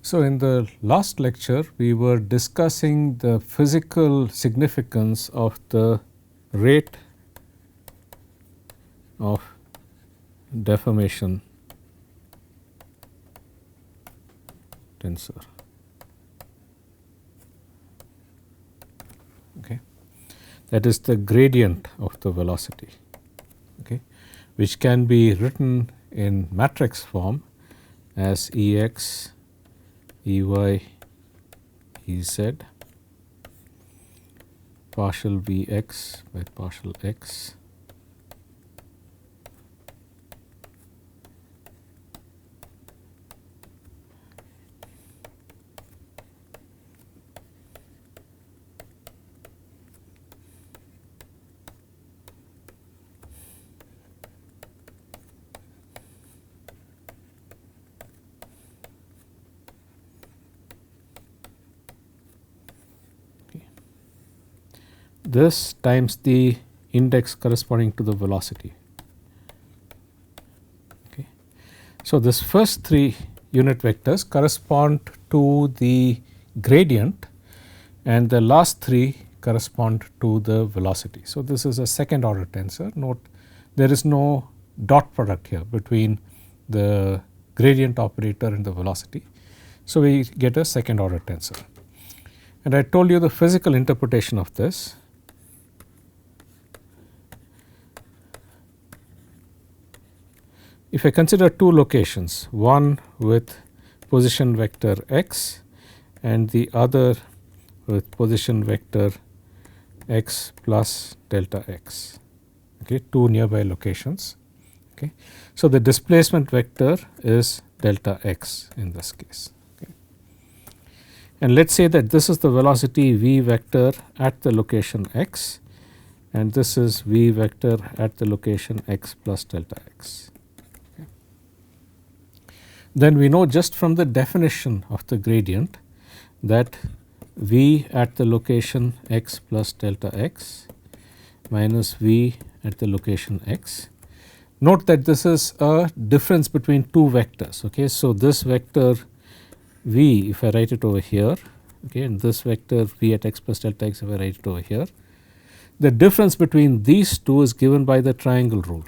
So, in the last lecture we were discussing the physical significance of the rate of deformation tensor. Okay. That is the gradient of the velocity, okay, which can be written in matrix form as Ex, Ey, Ez partial Vx by partial x this times the index corresponding to the velocity. Okay. So, this first three unit vectors correspond to the gradient and the last three correspond to the velocity. So, this is a second order tensor. Note there is no dot product here between the gradient operator and the velocity. So, we get a second order tensor, and I told you the physical interpretation of this. If I consider two locations, one with position vector x and the other with position vector x plus delta x, okay, two nearby locations. Okay. So, the displacement vector is delta x in this case. Okay. And let us say that this is the velocity v vector at the location x and this is v vector at the location x plus delta x. Then we know just from the definition of the gradient that v at the location x plus delta x minus v at the location x. Note that this is a difference between two vectors. Okay. So, this vector v, if I write it over here, okay, and this vector v at x plus delta x, if I write it over here, the difference between these two is given by the triangle rule.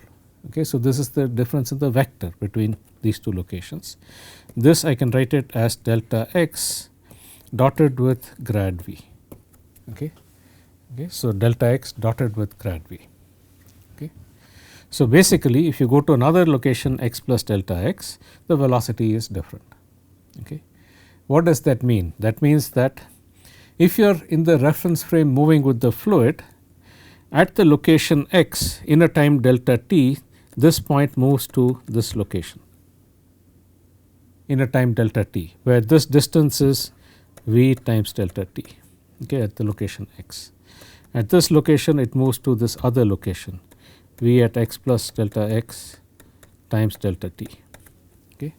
Okay. So, this is the difference in the vector between these two locations. This I can write it as delta x dotted with grad v. Okay. Okay. So, delta x dotted with grad v. Okay. So, basically if you go to another location x plus delta x, the velocity is different. Okay. What does that mean? That means that if you are in the reference frame moving with the fluid at the location x in a time delta t, this point moves to this location in a time delta t, where this distance is v times delta t, okay, at the location x. At this location it moves to this other location v at x plus delta x times delta t. Okay.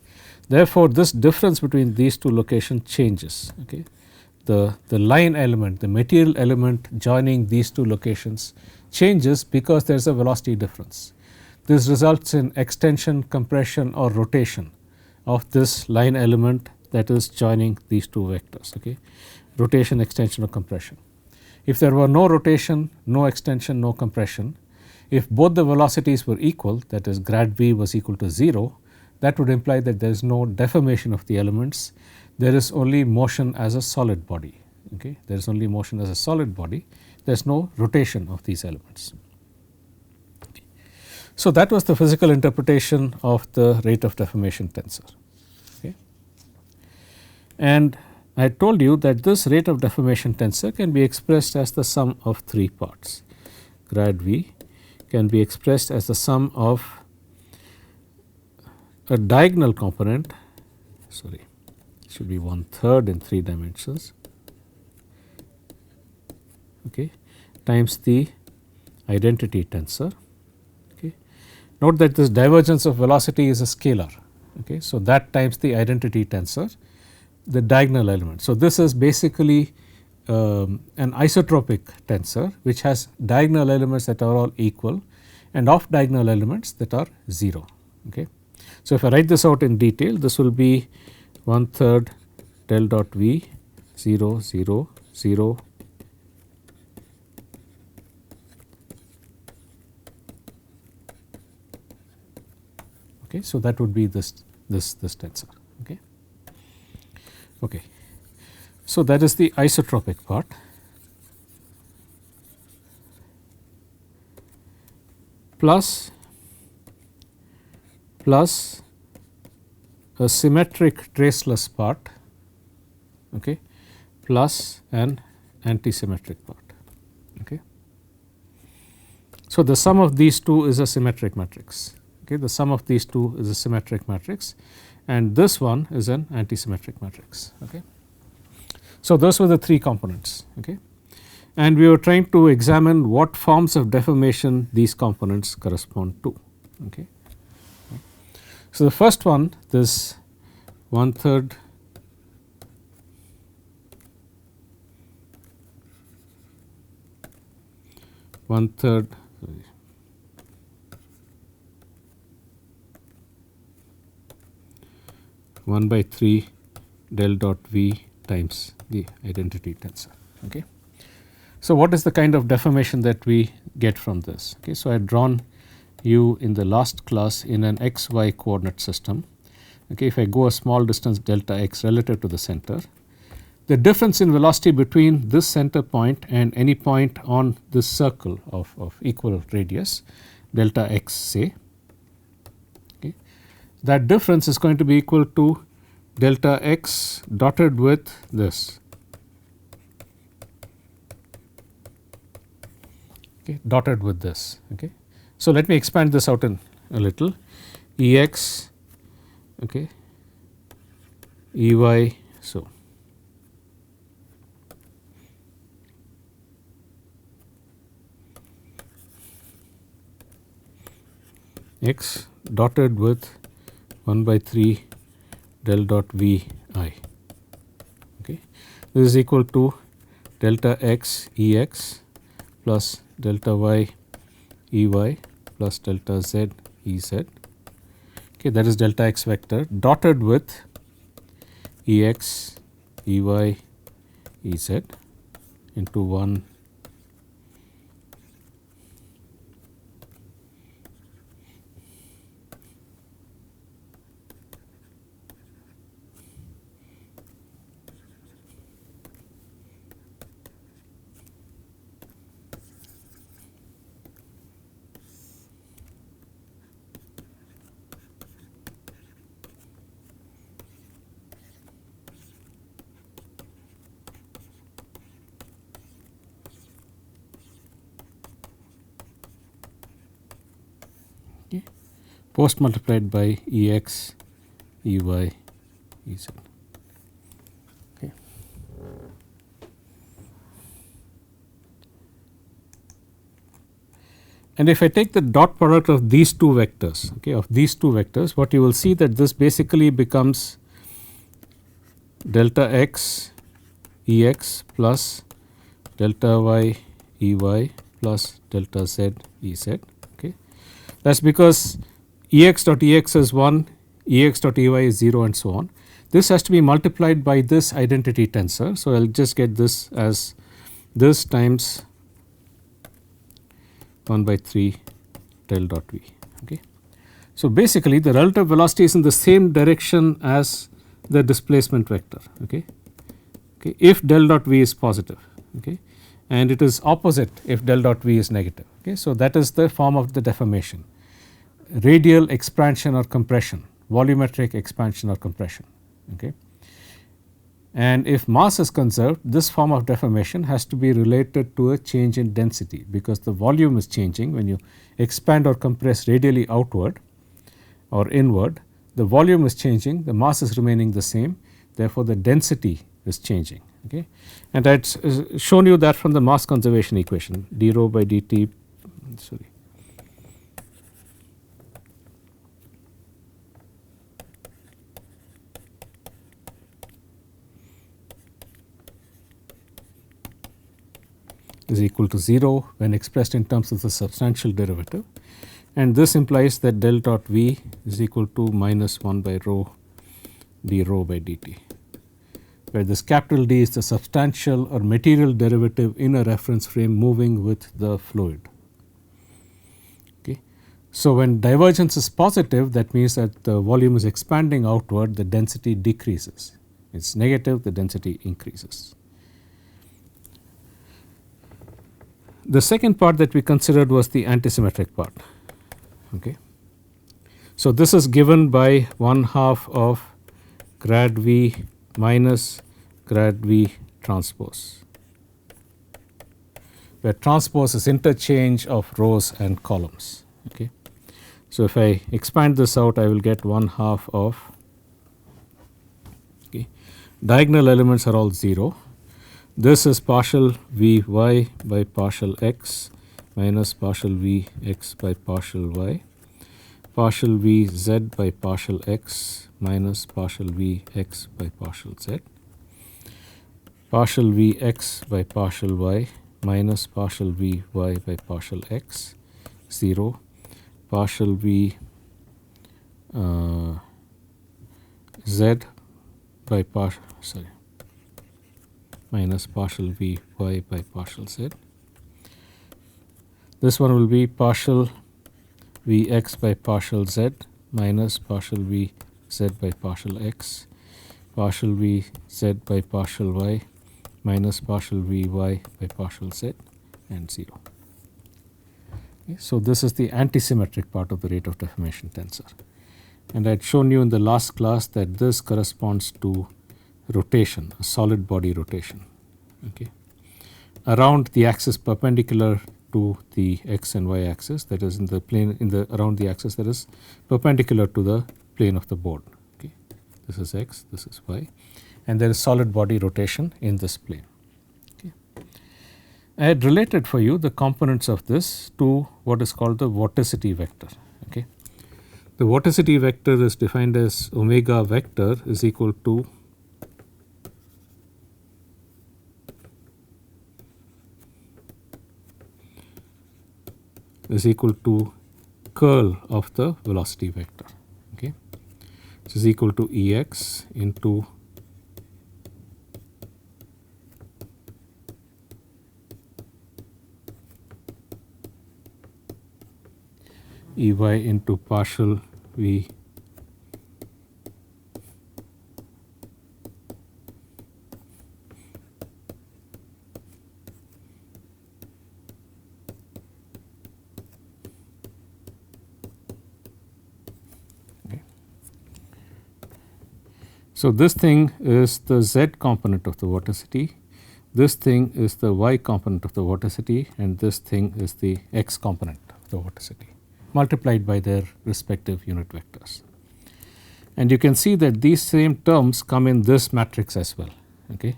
Therefore, this difference between these two locations changes. Okay. The line element, the material element joining these two locations changes because there is a velocity difference. This results in extension, compression or rotation of this line element that is joining these two vectors. Okay. Rotation, extension or compression. If there were no rotation, no extension, no compression, if both the velocities were equal, that is grad v was equal to 0, that would imply that there is no deformation of the elements, there is only motion as a solid body. Okay. There is only motion as a solid body, there is no rotation of these elements. So, that was the physical interpretation of the rate of deformation tensor. Okay. And I told you that this rate of deformation tensor can be expressed as the sum of three parts. Grad v can be expressed as the sum of a diagonal component, sorry, it should be 1/3 in 3 dimensions, okay, times the identity tensor. Note that this divergence of velocity is a scalar. Okay. So, that times the identity tensor, the diagonal element. So, this is basically an isotropic tensor which has diagonal elements that are all equal and off diagonal elements that are 0. Okay. So, if I write this out in detail, this will be 1/3 del dot V 0 0 0 okay. So, that would be this tensor. Okay. Okay. So, that is the isotropic part. Plus a symmetric traceless part, okay, plus an antisymmetric part. Okay. So, the sum of these two is a symmetric matrix. Okay. The sum of these two is a symmetric matrix, and this one is an antisymmetric matrix. Okay. So, those were the three components. Okay. And we were trying to examine what forms of deformation these components correspond to. Okay. So, the first one, this 1/3 1/3 1/3 del dot V times the identity tensor. Okay. So, what is the kind of deformation that we get from this? Okay. So, I had drawn you in the last class in an xy coordinate system. Okay. If I go a small distance delta x relative to the center, the difference in velocity between this center point and any point on this circle of equal radius delta x say, okay, that difference is going to be equal to delta x dotted with this, okay, dotted with this. Okay. So, let me expand this out in a little. Ex, okay, Ey, so x dotted with 1/3 del dot V I. Okay. This is equal to delta x Ex plus delta y Ey plus delta z Ez. Okay, that is delta x vector dotted with Ex, Ey, Ez into 1 post multiplied by Ex, Ey, Ez. Okay. And if I take the dot product of these two vectors, okay, what you will see that this basically becomes delta x Ex plus delta y Ey plus delta z Ez. Okay. That is because Ex dot Ex is 1, Ex dot Ey is 0 and so on. This has to be multiplied by this identity tensor. So, I will just get this as this times 1/3 del dot V. Okay. So, basically the relative velocity is in the same direction as the displacement vector, okay, okay, if del dot V is positive, okay, and it is opposite if del dot V is negative. Okay. So, that is the form of the deformation: radial expansion or compression, volumetric expansion or compression. Okay. And if mass is conserved, this form of deformation has to be related to a change in density, because the volume is changing when you expand or compress radially outward or inward. The volume is changing, the mass is remaining the same, therefore, the density is changing. Okay. And I had shown you that from the mass conservation equation, d rho by dt, sorry, is equal to 0 when expressed in terms of the substantial derivative, and this implies that del dot V is equal to minus 1 by rho d rho by dt. where this capital D is the substantial or material derivative in a reference frame moving with the fluid. Okay. So, when divergence is positive, that means that the volume is expanding outward, the density decreases. It is negative, the density increases. The second part that we considered was the antisymmetric part. Okay. So, this is given by 1/2 of grad V minus grad V transpose, where transpose is interchange of rows and columns. Okay. So, if I expand this out, I will get 1/2 of, okay, diagonal elements are all 0. This is partial V y by partial x minus partial V x by partial y, partial V z by partial x minus partial V x by partial z, partial V x by partial y minus partial V y by partial x, 0, partial V z by minus partial V y by partial z. This one will be partial V x by partial z minus partial V z by partial x, partial V z by partial y minus partial V y by partial z, and 0. Okay. So, this is the antisymmetric part of the rate of deformation tensor, and I had shown you in the last class that this corresponds to rotation, a solid body rotation, okay, around the axis perpendicular to the x and y axis, that is in the plane around the axis that is perpendicular to the plane of the board. Okay. This is x, this is y, and there is solid body rotation in this plane. Okay. I had related for you the components of this to what is called the vorticity vector. Okay. The vorticity vector is defined as omega vector is equal to curl of the velocity vector. Okay. This is equal to Ex into Ey into partial V So, this thing is the z component of the vorticity, this thing is the y component of the vorticity, and this thing is the x component of the vorticity multiplied by their respective unit vectors. And you can see that these same terms come in this matrix as well. Okay.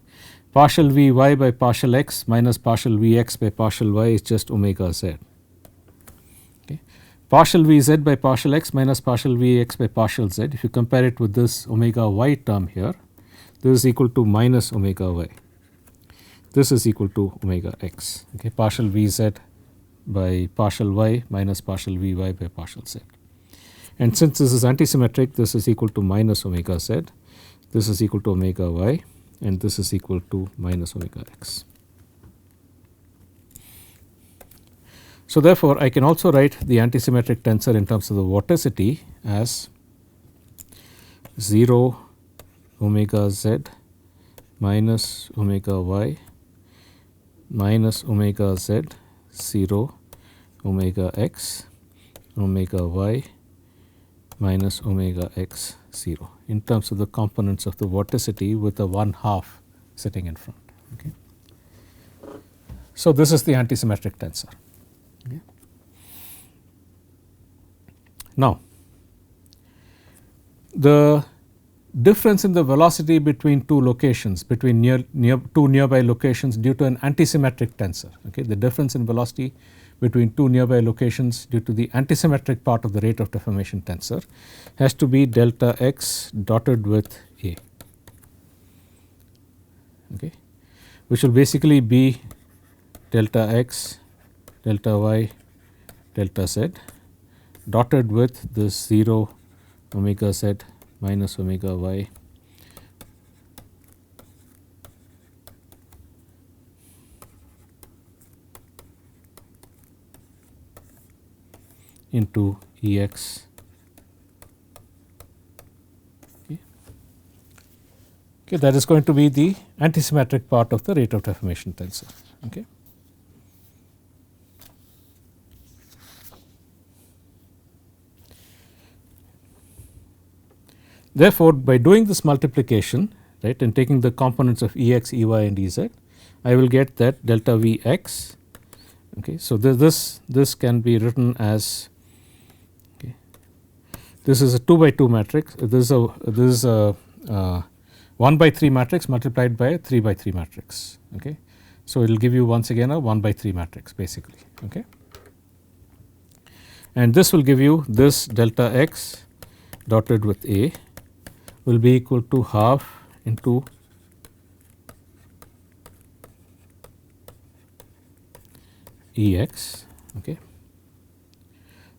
Partial V y by partial x minus partial V x by partial y is just omega z. Okay. Partial V z by partial x minus partial V x by partial z, if you compare it with this omega y term here, this is equal to minus omega y. This is equal to omega x. Okay. Partial V z by partial y minus partial V y by partial z. And since this is antisymmetric, this is equal to minus omega z, this is equal to omega y, and this is equal to minus omega x. So, therefore, I can also write the antisymmetric tensor in terms of the vorticity as 0 omega z minus omega y minus omega z 0 omega x omega y minus omega x 0 in terms of the components of the vorticity with a 1/2 sitting in front. Okay. So, this is the antisymmetric tensor. Okay. Now, the difference in the velocity between two locations, between two nearby locations due to an antisymmetric tensor. Okay. The difference in velocity between two nearby locations due to the antisymmetric part of the rate of deformation tensor has to be delta x dotted with A, okay, which will basically be delta x, delta y, delta z dotted with this 0 omega z minus omega y into Ex. Okay, that is going to be the antisymmetric part of the rate of deformation tensor. Okay. Therefore, by doing this multiplication, right, and taking the components of Ex, Ey and Ez, I will get that delta Vx. Okay. So, this can be written as, okay, this is a 2 by 2 matrix, this is a 1 by 3 matrix multiplied by a 3 by 3 matrix. Okay. So, it will give you once again a 1 by 3 matrix basically. Okay. And this will give you this delta x dotted with A will be equal to half into Ex. Okay.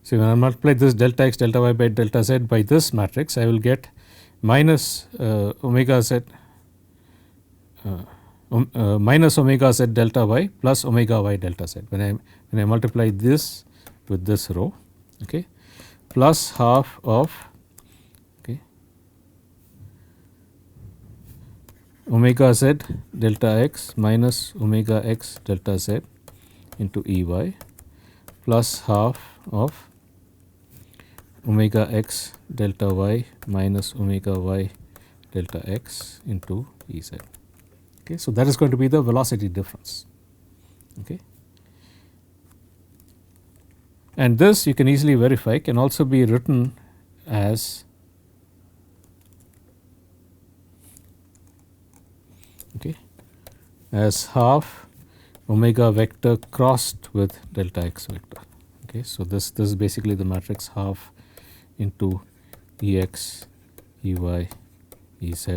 So, when I multiply this delta x delta y by delta z by this matrix, I will get minus omega z minus omega z delta y plus omega y delta z. When I multiply this with this row, okay, plus half of, okay, omega z delta x minus omega x delta z into Ey plus half of omega x delta y minus omega y delta x into Ez. Okay. So, that is going to be the velocity difference. Okay. And this you can easily verify can also be written as, okay, as half omega vector crossed with delta x vector. Okay. So, this is basically the matrix half into Ex, Ey, Ez.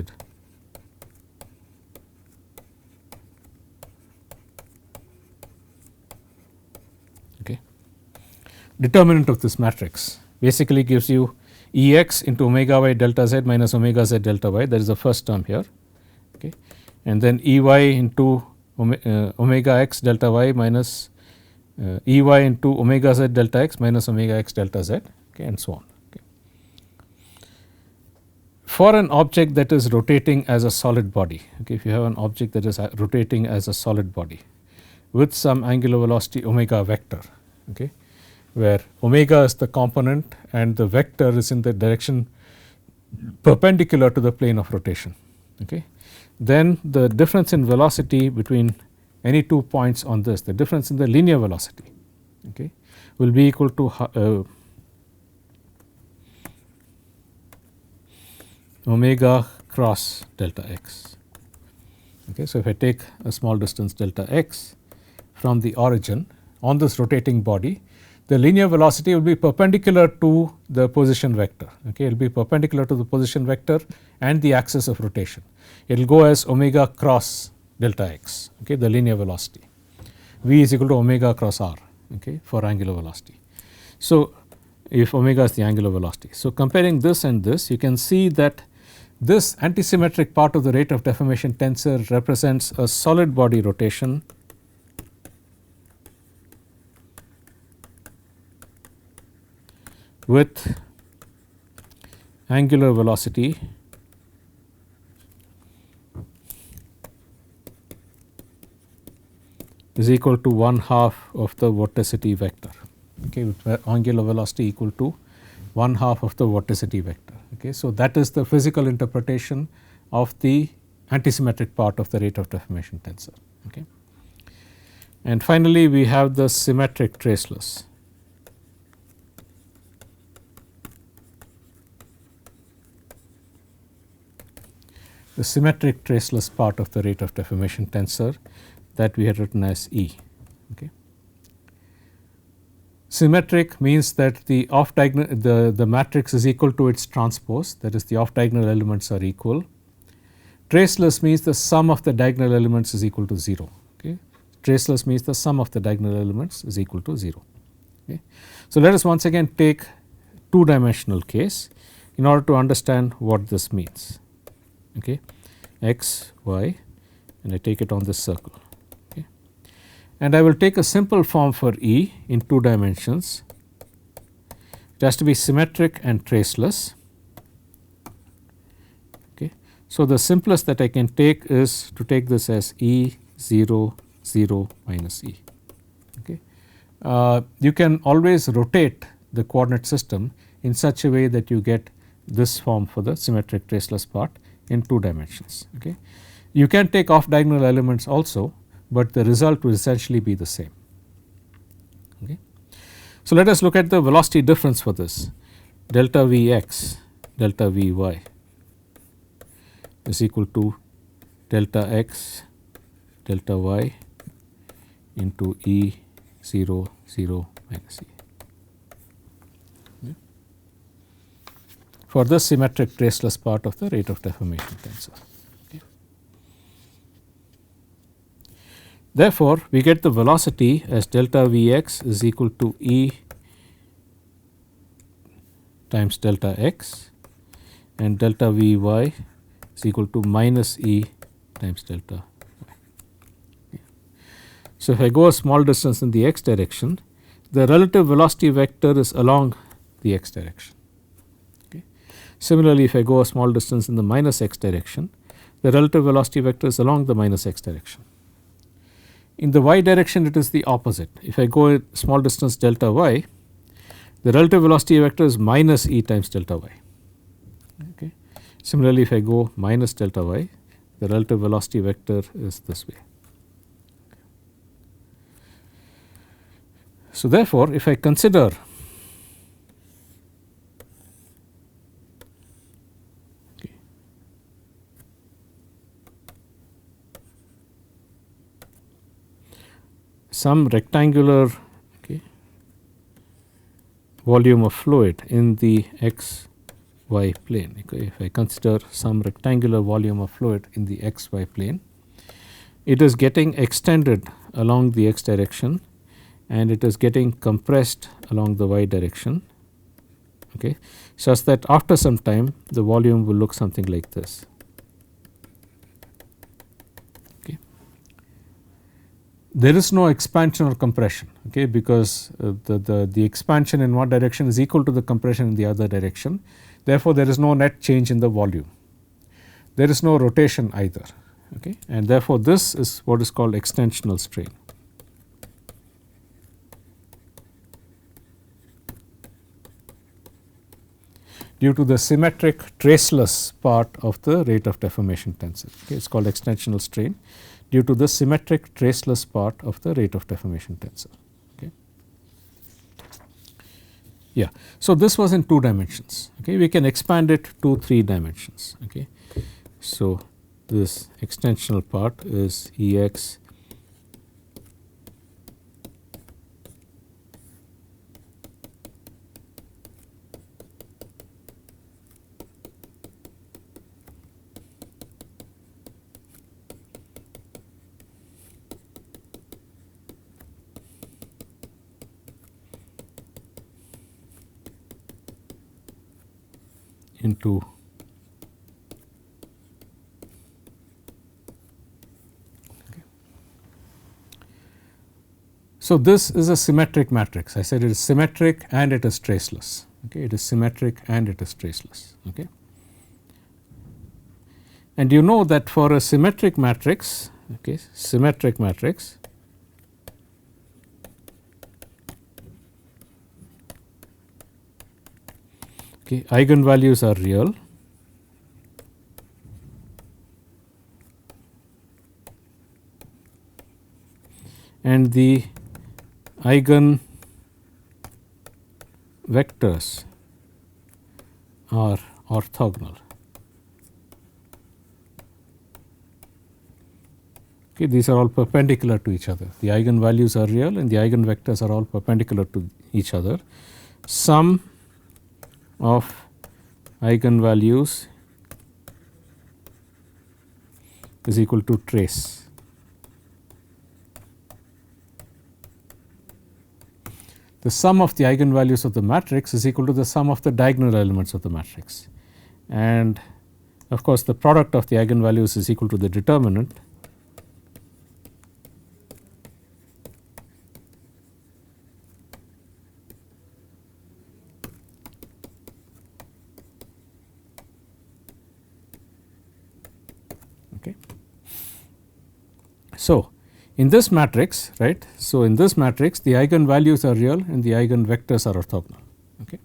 Okay. Determinant of this matrix basically gives you Ex into omega y delta z minus omega z delta y, that is the first term here. Okay. And then Ey into omega x delta y minus Ey into omega z delta x minus omega x delta z, okay, and so on. Okay. For an object that is rotating as a solid body, okay, if you have an object that is rotating as a solid body with some angular velocity omega vector, okay, where omega is the component and the vector is in the direction perpendicular to the plane of rotation, okay, then the difference in velocity between any 2 points on this, the difference in the linear velocity, okay, will be equal to omega cross delta x. Okay. So, if I take a small distance delta x from the origin on this rotating body, the linear velocity will be perpendicular to the position vector. Okay. It will be perpendicular to the position vector and the axis of rotation. It will go as omega cross delta x, okay, the linear velocity. V is equal to omega cross r, okay, for angular velocity. So, if omega is the angular velocity. So, comparing this and this, you can see that this antisymmetric part of the rate of deformation tensor represents a solid body rotation with angular velocity is equal to 1/2 of the vorticity vector, okay, with angular velocity equal to 1/2 of the vorticity vector. Okay. So, that is the physical interpretation of the antisymmetric part of the rate of deformation tensor. Okay. And finally, we have the symmetric traceless. The symmetric traceless part of the rate of deformation tensor that we had written as E. Okay. Symmetric means that the off diagonal the matrix is equal to its transpose, that is, the off diagonal elements are equal. Traceless means the sum of the diagonal elements is equal to 0. Okay. Traceless means the sum of the diagonal elements is equal to 0. Okay. So, let us once again take 2-dimensional case in order to understand what this means. Okay. X, y, and I take it on this circle. And I will take a simple form for E in 2 dimensions It has to be symmetric and traceless. Okay. So, the simplest that I can take is to take this as E 0 0 minus E. Okay. You can always rotate the coordinate system in such a way that you get this form for the symmetric traceless part in 2 dimensions. Okay. You can take off diagonal elements also, but the result will essentially be the same. Okay. So, let us look at the velocity difference for this. Delta Vx delta Vy is equal to delta x delta y into E 0 0 minus E. For the symmetric traceless part of the rate of deformation tensor. Okay. Therefore, we get the velocity as delta Vx is equal to E times delta x, and delta Vy is equal to minus E times delta y. Okay. So, if I go a small distance in the x direction, the relative velocity vector is along the x direction. Similarly, if I go a small distance in the minus x direction, the relative velocity vector is along the minus x direction. In the y direction, it is the opposite. If I go a small distance delta y, the relative velocity vector is minus E times delta y. Okay. Similarly, if I go minus delta y, the relative velocity vector is this way. So, therefore, if I consider some rectangular volume of fluid in the x y plane. Okay. If I consider some rectangular volume of fluid in the x y plane, it is getting extended along the x direction and it is getting compressed along the y direction, okay, such that after some time the volume will look something like this. There is no expansion or compression, okay, because the expansion in one direction is equal to the compression in the other direction. Therefore, there is no net change in the volume. There is no rotation either, okay, and therefore, this is what is called extensional strain. Due to the symmetric traceless part of the rate of deformation tensor. Okay, it is called extensional strain due to the symmetric traceless part of the rate of deformation tensor. Okay. Yeah. So, this was in 2 dimensions. Okay. We can expand it to 3 dimensions. Okay. So, this extensional part is Ex into So, this is a symmetric matrix. I said it is symmetric and it is traceless. Okay. It is symmetric and it is traceless. Okay. And you know that for a symmetric matrix, okay, symmetric matrix, okay, eigenvalues are real and the eigen vectors are orthogonal. Okay, these are all perpendicular to each other. The eigenvalues are real and the eigenvectors are all perpendicular to each other. Sum of eigenvalues is equal to trace. The sum of the eigenvalues of the matrix is equal to the sum of the diagonal elements of the matrix, and of course, the product of the eigenvalues is equal to the determinant So, in this matrix, right. So, in this matrix the eigenvalues are real and the eigenvectors are orthogonal. Okay.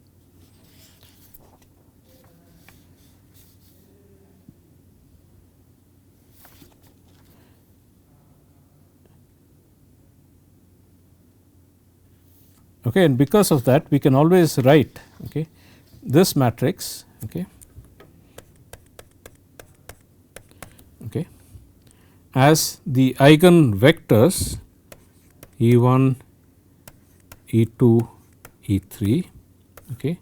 Okay, and because of that we can always write, okay, this matrix, okay, okay, as the eigenvectors E1, E2, E3, okay,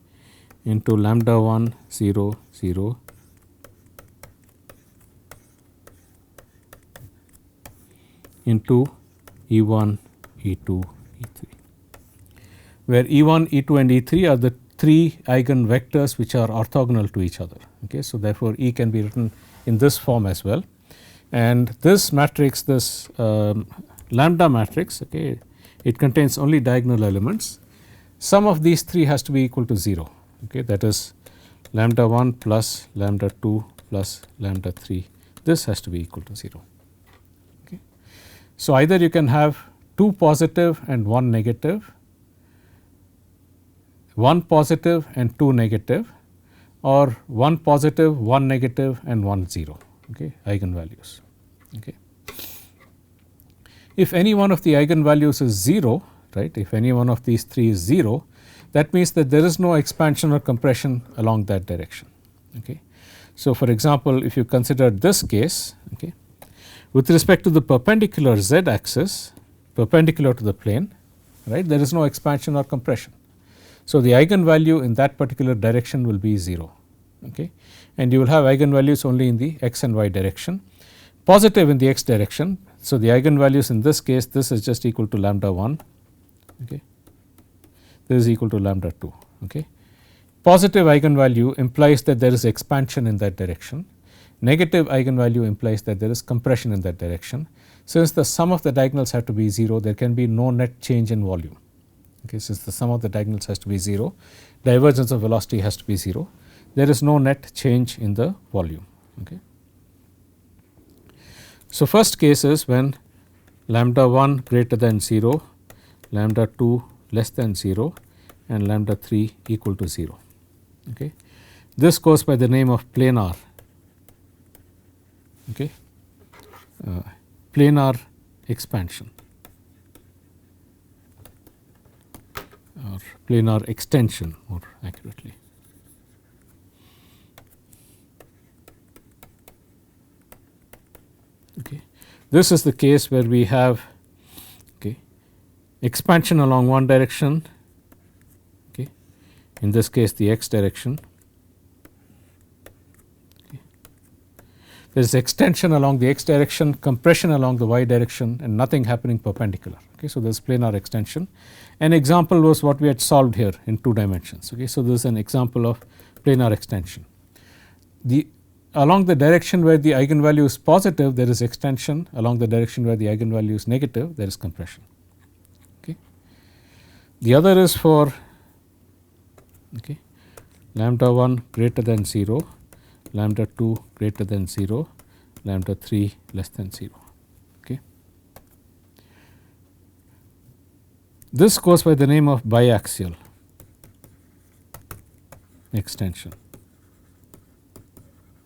into lambda 1 0 0 into E1, E2, E3, where E1, E2 and E3 are the 3 eigenvectors which are orthogonal to each other. Okay. So, therefore, E can be written in this form as well, and this matrix, this lambda matrix, okay, it contains only diagonal elements. Sum of these 3 has to be equal to 0, okay, that is lambda 1 plus lambda 2 plus lambda 3, this has to be equal to 0. Okay. So, either you can have 2 positive and 1 negative, 1 positive and 2 negative, or 1 positive, 1 negative and 1 0, okay, eigenvalues. Okay. If any one of the eigenvalues is 0, right, if any one of these 3 is 0, that means that there is no expansion or compression along that direction. Okay. So, for example, if you consider this case, okay, with respect to the perpendicular z axis perpendicular to the plane, right, there is no expansion or compression. So, the eigenvalue in that particular direction will be 0, okay, and you will have eigenvalues only in the x and y direction, positive in the x direction. So, the eigenvalues in this case, this is just equal to lambda 1, okay, this is equal to lambda 2. Okay. Positive eigenvalue implies that there is expansion in that direction, negative eigenvalue implies that there is compression in that direction. Since the sum of the diagonals have to be 0, there can be no net change in volume. Okay, since the sum of the diagonals has to be 0, divergence of velocity has to be 0, there is no net change in the volume. Okay. So, first case is when lambda 1 greater than 0, lambda 2 less than 0 and lambda 3 equal to 0. Okay. This goes by the name of planar, okay, planar expansion or planar extension more accurately. Okay. This is the case where we have, okay, expansion along one direction, okay, in this case the x direction. Okay. There is extension along the x direction, compression along the y direction and nothing happening perpendicular. Okay. So, there is planar extension. An example was what we had solved here in 2 dimensions. Okay. So, this is an example of planar extension. Along the direction where the eigenvalue is positive, there is extension. Along the direction where the eigenvalue is negative, there is compression. Okay. The other is for, okay, lambda 1 greater than 0, lambda 2 greater than 0, lambda 3 less than 0. Okay. This goes by the name of biaxial extension.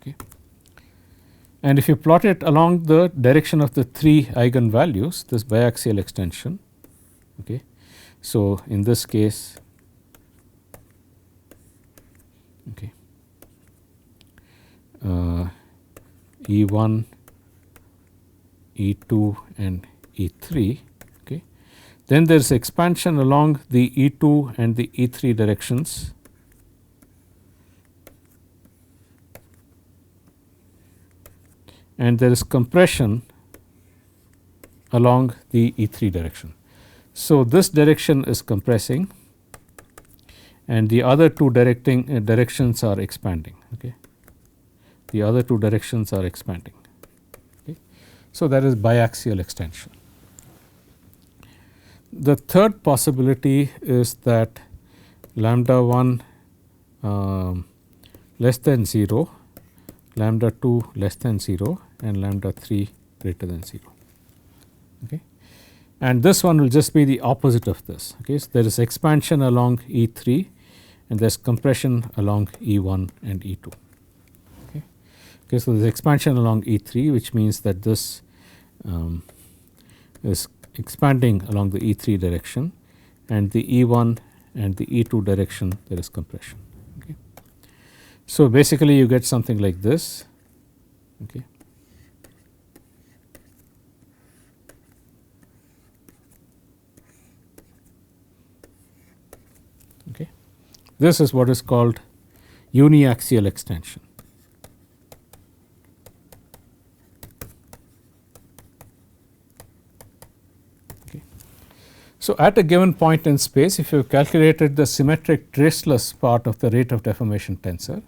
Okay. And if you plot it along the direction of the 3 eigenvalues, this biaxial extension, okay. So, in this case, okay, E1, E2 and E3, okay. Then there is expansion along the E2 and the E3 directions. And there is compression along the E3 direction. So, this direction is compressing and the other 2 directions are expanding. Okay. The other 2 directions are expanding. Okay. So, that is biaxial extension. The third possibility is that lambda 1 less than 0, lambda 2 less than 0 and lambda 3 greater than 0. Okay. And this one will just be the opposite of this. Okay. So, there is expansion along E3 and there is compression along E1 and E2. Okay. Okay, so, there is expansion along E3, which means that this is expanding along the E3 direction, and the E1 and the E2 direction there is compression. Okay. So, basically you get something like this. Okay. Okay. This is what is called uniaxial extension. Okay. So, at a given point in space, if you have calculated the symmetric traceless part of the rate of deformation tensor,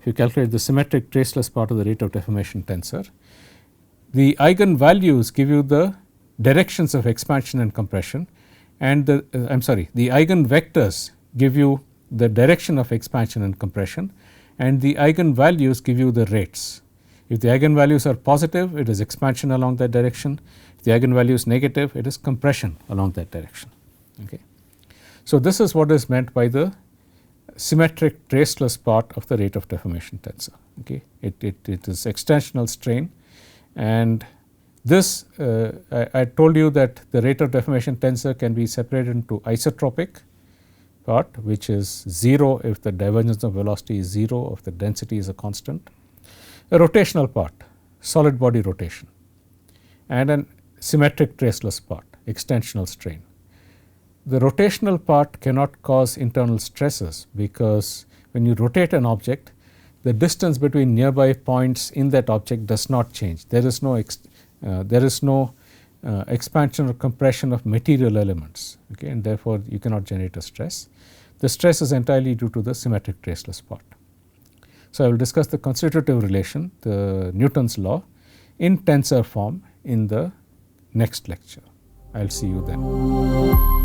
if you calculate the symmetric traceless part of the rate of deformation tensor, the eigenvalues give you the directions of expansion and compression, and the the eigenvectors give you the direction of expansion and compression, and the eigenvalues give you the rates. If the eigenvalues are positive, it is expansion along that direction. If the eigenvalue is negative, it is compression along that direction. Okay. So, this is what is meant by the symmetric traceless part of the rate of deformation tensor. Okay. It is extensional strain, and this I told you that the rate of deformation tensor can be separated into isotropic part, which is 0 if the divergence of velocity is 0, if the density is a constant, a rotational part, solid body rotation, and an symmetric traceless part, extensional strain. The rotational part cannot cause internal stresses, because when you rotate an object, the distance between nearby points in that object does not change. There is no expansion or compression of material elements, okay, and therefore, you cannot generate a stress. The stress is entirely due to the symmetric traceless part. So, I will discuss the constitutive relation, the Newton's law, in tensor form in the next lecture. I will see you then.